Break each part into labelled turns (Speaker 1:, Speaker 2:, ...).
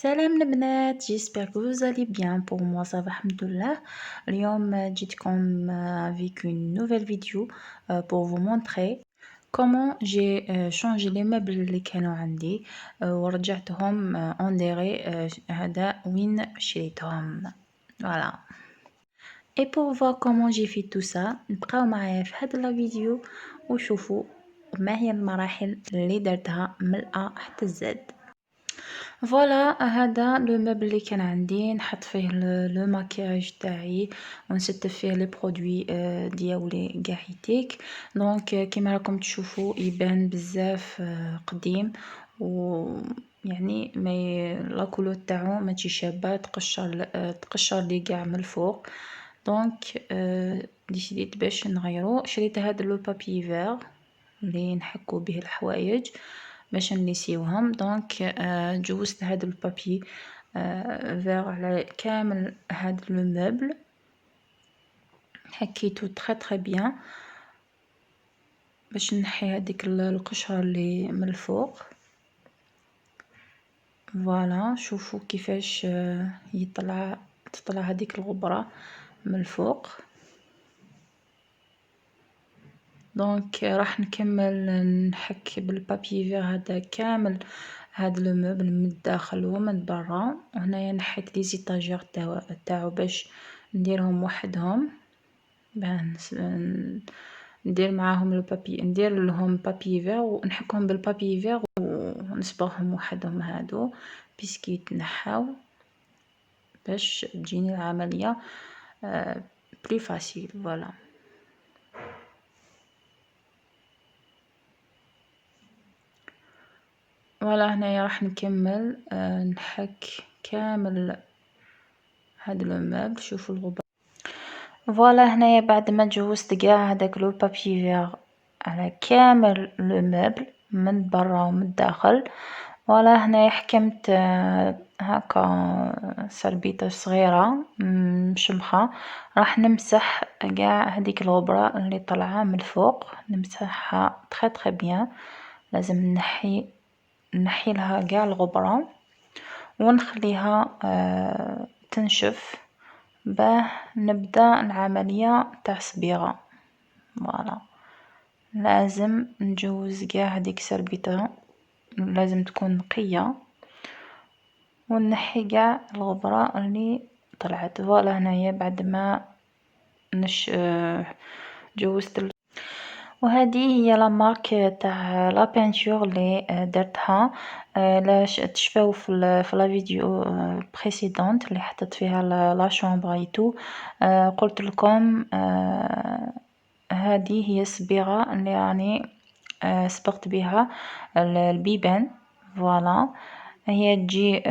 Speaker 1: سلام البنات j'espère que vous allez bien pour moi ça va alhamdoulilah اليوم جيتكم avec une nouvelle vidéo pour vous montrer comment j'ai changé les meubles اللي كانوا عندي ورجعتهم on dirait هذا وين شريتهم voilà. Et pour voir comment j'ai fait tout ça نبقاو معايا في هذا الفيديو وشوفوا ما هي المراحل اللي درتها من الأ حتى الزد. فوالا هذا لو مeuble اللي كان عندي نحط فيه لو ماكياج تاعي ونستف فيه لي برودوي ديالي قاعيتيك. دونك كيما راكم تشوفوا يبان بزاف قديم و يعني ما لا كولور تاعو ماشي شابه تقشر لي كاع من الفوق. دونك ديسيديت باش نغيرو. شريت هذا لو بابي فير اللي نحكو به الحوايج باش نليسيوهم. دونك جوزت هذا البابي فيغ على كامل هذا لو مeuble حكيتو تري بيان باش نحي هذيك القشره اللي من الفوق. فوالا شوفوا كيفاش تطلع هذيك الغبره من الفوق. دونك راح نكمل نحك بالبابي فيغ هذا كامل هذا لو مeuble من الداخل ومن برا. وهنايا نحيت لي زيتاجير تاعو باش نديرهم وحدهم ندير معاهم لو بابي ندير لهم بابي فيغ ونحكهم بالبابي فيغ ونصبغهم وحدهم هادو بيسكي يتنحاو باش تجيني العمليه بلي فاسيل. فوالا فوالا هنايا راح نكمل نحك كامل هذا لو مeuble. شوفوا الغبار. فوالا هنايا بعد ما جوزت كاع هذاك لو بابي فيغ على كامل لو مeuble من برا ومن الداخل. فوالا هنايا حكمت هكا سربيطه صغيره مشمخه راح نمسح كاع هذيك الغبره اللي طالعه من الفوق نمسحها تري بيان. لازم نحي لها كاع الغبره ونخليها تنشف باه نبدا العمليه تاع صبيغه. فوالا لازم نجوز كاع هذيك سربيطه لازم تكون نقيه ونحي كاع الغبره اللي طلعت. فوالا هنايا بعد ما جوزت وهذه هي لا مارك تاع لا بينتور اللي درتها لاش تشفاو في لا فيديو بريسيدونت اللي حطيت فيها لا شامبر ايتو. قلت لكم هذه هي الصبيغه اللي راني صبغت بها البيبان. فوالا هي تجي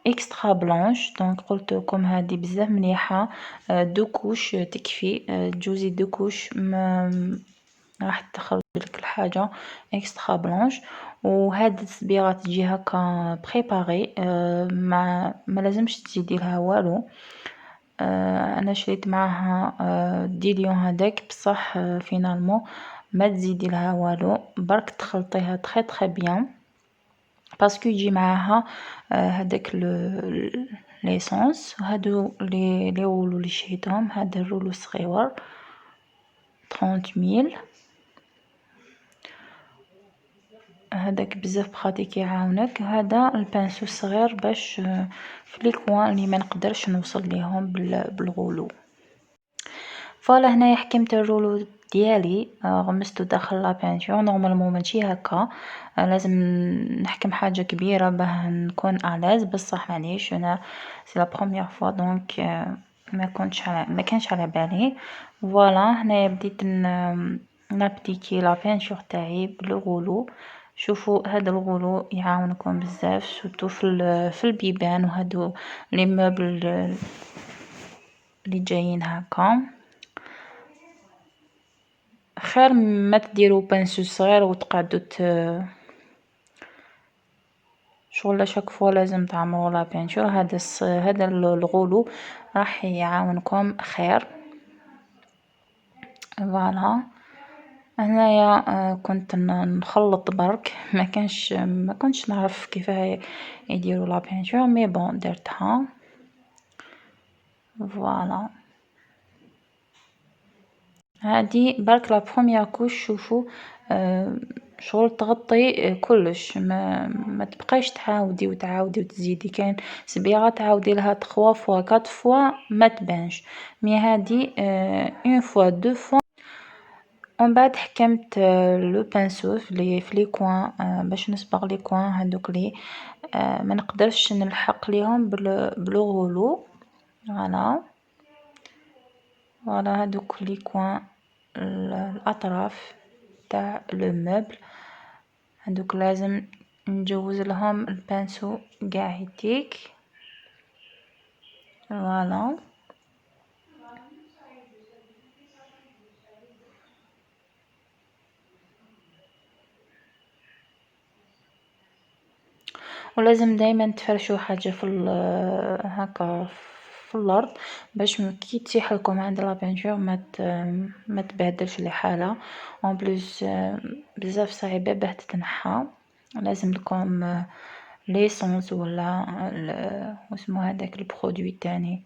Speaker 1: اكسترا بلانش. دونك قلت لكم هذه بزاف مليحه دو كوش تكفي جوزي دو كوش راح تخرج لك الحاجه اكسترا بلانش. وهاد الصبيغه تجي هكا بريباري ما لازمش تزيدي لها والو. انا شريت معاها ديليون هذاك بصح فينالمون ما تزيدي لها والو برك تخلطيها تري بيان باسكو يجي معاها هذاك ليسونس. هادو لي رولو اللي شريتهم هذا الرولو صغيور 30,000 هذاك بزاف براتيك يعاونك. هذا البانسو الصغير باش في لي كوان اللي ما نقدرش نوصل ليهم بالغولو. فوالا هنايا حكمت الرولو ديالي غمستو داخل لا بانتور. نورمالمون ماشي هكا لازم نحكم حاجه كبيره باه نكون الاز بصح معليش انا سي لا بروميير فوا دونك ما كانش على بالي. فوالا هنايا بديت نابليكي لا بانتور تاعي بالغولو. شوفوا هذا الغولو يعاونكم بزاف سورتو في البيبان وهادو لي موبل اللي جايين هكا. خير ما تديروا بانسو صغير وتقعدوا شغل شاك فوا لازم تعمروا لا بانتور. هذا الغولو راح يعاونكم خير. فوالا هنايا كنت نخلط برك، ما كنتش نعرف كيفاه يديروا لا بينتور، مي بون درتها. فوالا هادي برك لا بروميير كوش. شوفوا شغل تغطي كلش، ما تبقايش تعاودي وتعاودي وتزيدي. كاين صبيغه تعاودي لها 3 فوا 4 فوا ما تبانش، مي هادي اون فوا دو فوا. ومن بعد حكمت لو بانسو في لي كوان باش نصبغ لي كوان هادوك لي ما نقدرش نلحق ليهم بلو غولو. فوالا فوالا هادوك لي كوان الاطراف تاع لو موبل، هادوك لازم نجوز لهم البانسو قاع هيتيك. فوالا ولازم دايما تفرشوا حاجه في هكا في الارض باش كي تطيح لكم عند لا بينجور ما تبهدلش الحاله. اون بليس بزاف صعيبه باه تتنحى. لازم لكم ليسونس ولا واسمو هذاك البرودوي تاني.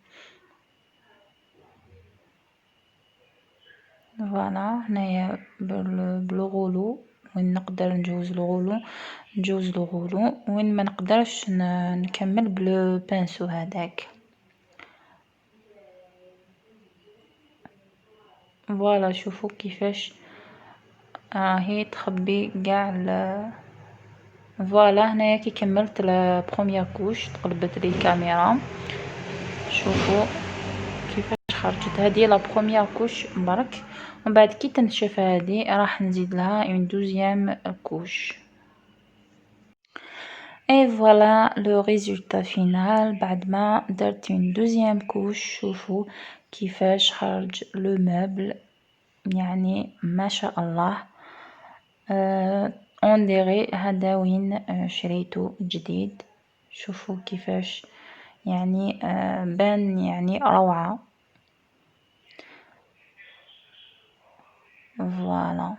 Speaker 1: فوالا هنايا بلو غولو، وين نقدر نجوز الغولو نجوز الغولو، وين ما نقدرش نكمل بلو بانسو هذاك. فوالا شوفوا كيفاش راهي تخبي قاع فوالا هنايا كي كملت لا بروميير كوش تقلبت لي الكاميرا. شوفوا كيفاش خرجت. هذه لا بروميير كوش برك، ومن بعد كي تنشف هذه راح نزيد لها اون دوزيام كوش. اي فوالا لو ريزولتا فينال بعد ما درت اون دوزيام كوش. شوفوا كيفاش خرج لو موبل، يعني ما شاء الله. اون ديري هذا وين شريته جديد. شوفوا كيفاش يعني بان يعني روعة. فوالا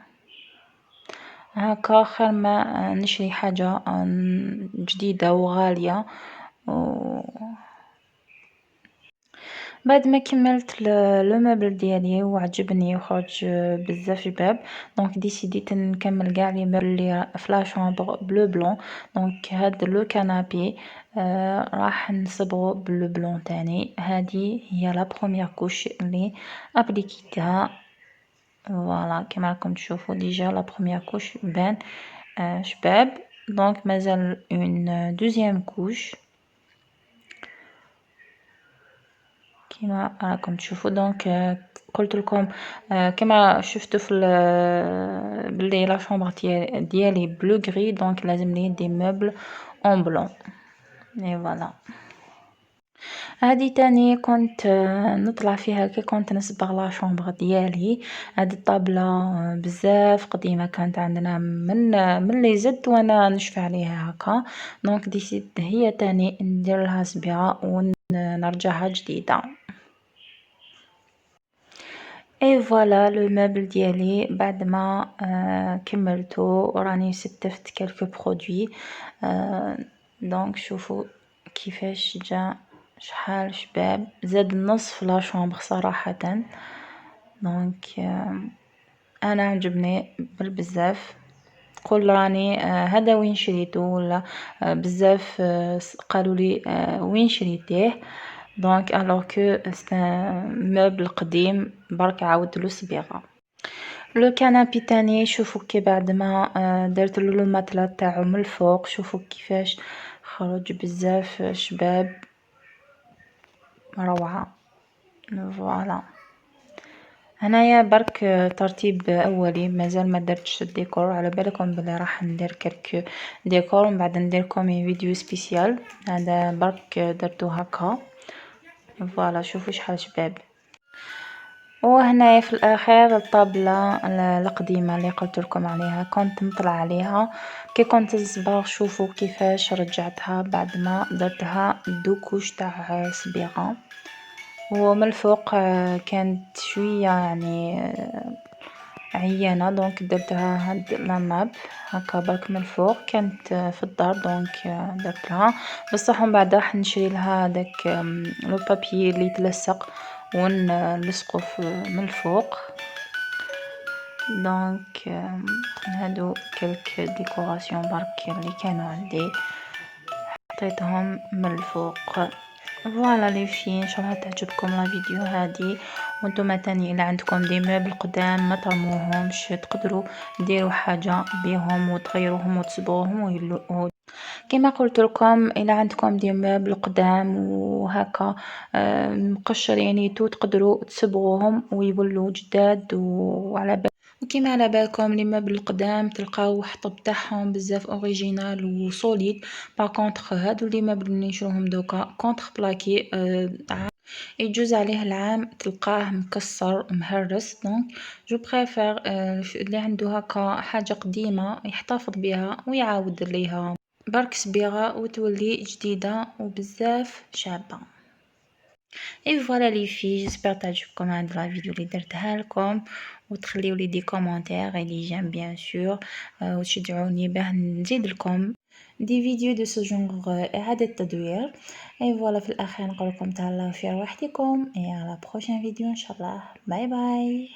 Speaker 1: هكا خير ما نشري حاجة جديدة وغالية. بعد ما كملت لو مبل ديالي وعجبني وخرج بزاف شباب، دونك ديسيديت نكمل قاع لي مبل لي في لا شامبر بلو بلون. دونك هاد لو كنابي راح نصبغو بلو بلون تاني. هذه هي لا بروميير كوش اللي ابليكيتها. فوالا كما راكم تشوفوا ديجا لا بروميير كوش بان شباب. دونك مازال اون دوزيام كوش كما راكم تشوفوا. دونك قلت لكم كما شفتوا في بلي لا شومبر ديالي بلو غري، دونك لازم لي دي موبل اون بلون. اي فوالا هادي تاني كنت نطلع فيها كي كنت نصبغ لا شومبر ديالي. هاد الطابلة بزاف قديمة كانت عندنا من لي زدت وانا نشفى عليها هكا. دونك ديسيت هي تاني ندير لها صبيغة ونرجعها جديدة. اي فوالا لو مبل ديالي بعد ما كملته راني ستفت كلكو برودوي. دونك شوفوا كيفاش جا شحال شباب، زاد النصف لا شومبر صراحة. دونك انا عجبني بالبزاف. تقول راني هذا وين شريته ولا بزاف قالوا لي وين شريتيه. دونك الوغ كو سي موبل قديم برك عاودت له صبيغه. لو كنابي تاني شوفوا كي بعد ما درت له المطلة تاعو من الفوق. شوفوا كيفاش خرج بزاف شباب، روعه. فوالا هنايا برك ترتيب اولي، مازال ما درتش الديكور. على بالكم بلي راح ندير كلك ديكور ومن بعد نديركم فيديو سبيسيال. هذا برك درتو هكا. فوالا شوفوا شحال شباب. وهنايا في الاخير الطابله القديمه اللي قلت لكم عليها كنت نطلع عليها كي كنت نصبغ. شوفوا كيفاش رجعتها بعد ما درتها دو كوش تاع صبيغه. ومن الفوق كانت شويه يعني عيانة دونك درتها هاد لاماب هكا برك من الفوق، كانت في الدار دونك درتلها، بصح من بعد راح نشري لها داك لو بابي اللي يتلصق ونلصقو من الفوق. دونك هادو كلك ديكوراسيون برك اللي كانوا عندي حطيتهم من الفوق. فوالا لي في ان شاء الله تعجبكم لا فيديو هذه. وانتم تاني الا عندكم دي مبل قدام ما ترموهمش، تقدروا ديروا حاجه بهم وتغيروهم وتصبغوهم كما قلت لكم. الا عندكم دي مبل قدام وهكا مقشر يعني تقدروا تصبغوهم ويولوا جداد. وكما على بالكم لي مبل القدام تلقاو الحطب تاعهم بزاف اوريجينال وسوليد. باغ كونطخ هادو لي مبل اللي نشروهم دوكا كونطخ بلاكي يجوز عليه العام تلقاه مكسر مهرس. دونك جو بريفير اللي عنده هكا حاجه قديمه يحتفظ بها ويعاود ليها برك صبيغه وتولي جديده وبزاف شابه. اي فوالا لي في جيسبر تعجبكم هاد لا فيديو اللي درتها لكم، وتخليو لي دي كومونتير اي لي جيم بيان سور، وتشجعوني باه نزيد لكم دي فيديو دو سو جونغ اعاده تدوير. اي فوالا في الاخير نقول لكم تهلاو في رواحكم اي على بروشين فيديو ان شاء الله. باي باي.